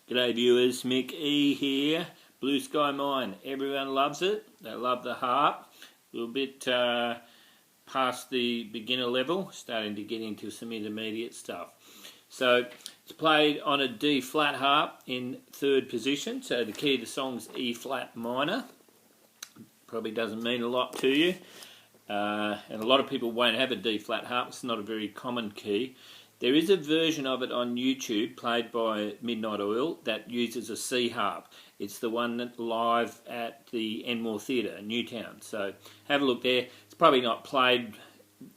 G'day viewers, Mick E here. Blue Sky Mine. Everyone loves it. They love the harp. A little bit past the beginner level, starting to get into some intermediate stuff. So it's played on a D flat harp in third position. So the key of the song's E flat minor. Probably doesn't mean a lot to you. And a lot of people won't have a D flat harp. It's not a very common key. There is a version of it on YouTube played by Midnight Oil that uses a C harp. It's the one that live at the Enmore Theatre in Newtown. So have a look there. It's probably not played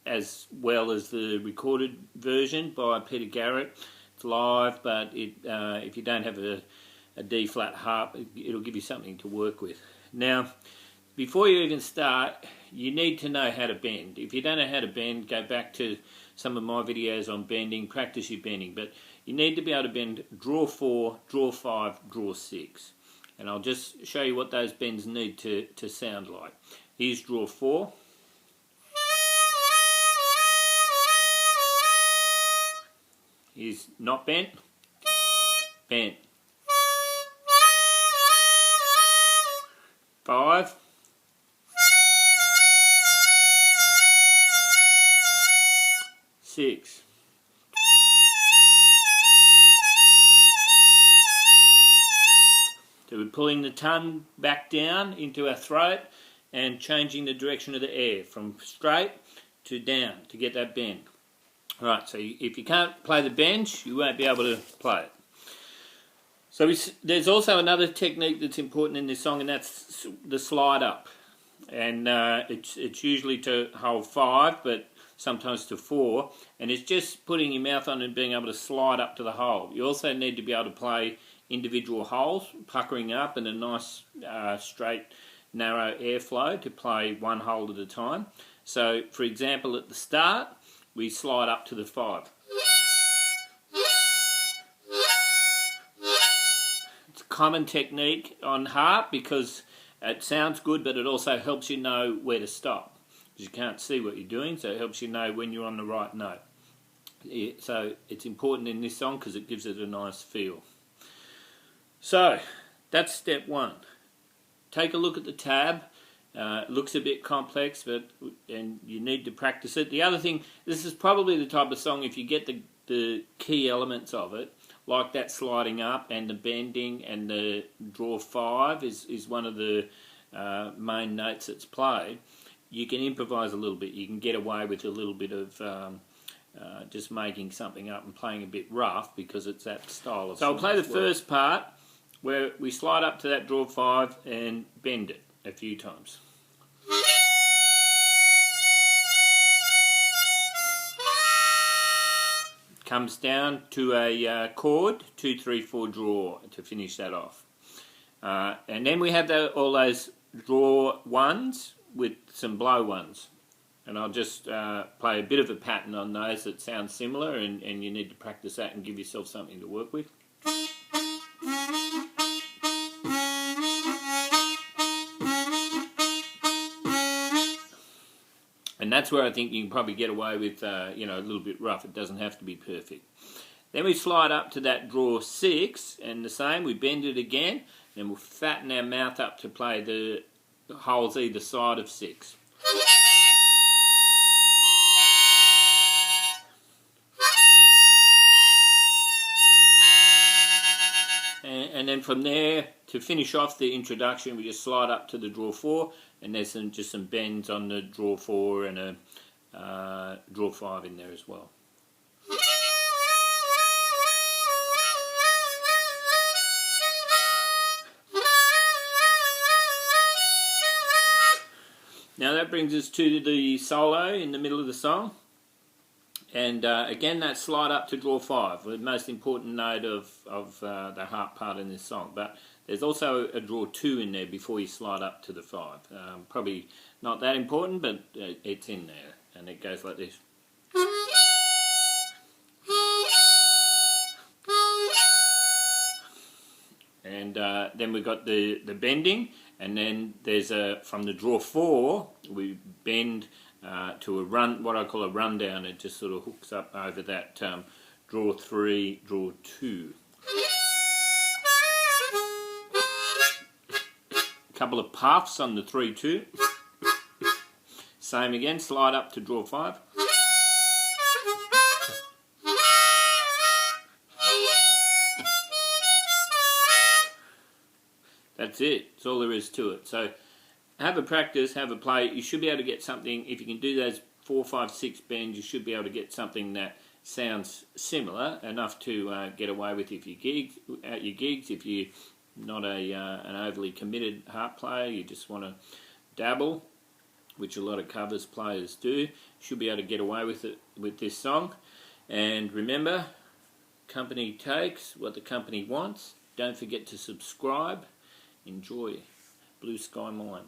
as well as the recorded version by Peter Garrett. It's live, but if you don't have a D flat harp, it'll give you something to work with. Now, before you even start, you need to know how to bend. If you don't know how to bend, go back to some of my videos on bending, practice your bending. But you need to be able to bend draw 4, draw 5, draw 6. And I'll just show you what those bends need to sound like. Here's draw 4. Here's not bent, bent. 5. 6. So we're pulling the tongue back down into our throat and changing the direction of the air from straight to down to get that bend. Right, so if you can't play the bend, you won't be able to play it. So there's also another technique that's important in this song, and that's the slide up. And it's usually to hole 5, but sometimes to 4, and it's just putting your mouth on and being able to slide up to the hole. You also need to be able to play individual holes, puckering up, and a nice straight, narrow airflow to play one hole at a time. So, for example, at the start, we slide up to the 5. It's a common technique on harp because it sounds good, but it also helps you know where to stop. You can't see what you're doing, so it helps you know when you're on the right note. So it's important in this song because it gives it a nice feel. So that's step 1. Take a look at the tab. It looks a bit complex, and you need to practice it. The other thing, this is probably the type of song, if you get the key elements of it, like that sliding up and the bending and the draw 5 is one of the main notes that's played. You can improvise a little bit. You can get away with a little bit of just making something up and playing a bit rough because it's that style of song. So I'll play the first part where we slide up to that draw 5 and bend it a few times. Comes down to a chord, 2, 3, 4 draw to finish that off. And then we have all those draw 1s with some blow 1s, and I'll just play a bit of a pattern on those that sound similar, and you need to practice that and give yourself something to work with. And that's where I think you can probably get away with a little bit rough. It doesn't have to be perfect. Then we slide up to that draw 6, and the same, we bend it again, and we'll fatten our mouth up to play the holes either side of 6. And then from there, to finish off the introduction, we just slide up to the draw 4, and there's just some bends on the draw 4 and a draw 5 in there as well. Now that brings us to the solo in the middle of the song, and again that slide up to draw 5, the most important note of the harp part in this song. But there's also a draw 2 in there before you slide up to the 5. Probably not that important, but it's in there, and it goes like this. And then we've got the bending, and then there's from the draw 4 we bend to a run, what I call a rundown. It just sort of hooks up over that draw 3, draw 2. Couple of puffs on the 3-2. Same again, slide up to draw 5. That's it. That's all there is to it. So have a practice, have a play. You should be able to get something. If you can do those 4, 5, 6 bends, you should be able to get something that sounds similar enough to get away with if you gig at your gigs. If you're not an overly committed harp player, you just want to dabble, which a lot of covers players do. You should be able to get away with it with this song. And remember, company takes what the company wants. Don't forget to subscribe. Enjoy Blue Sky Mine.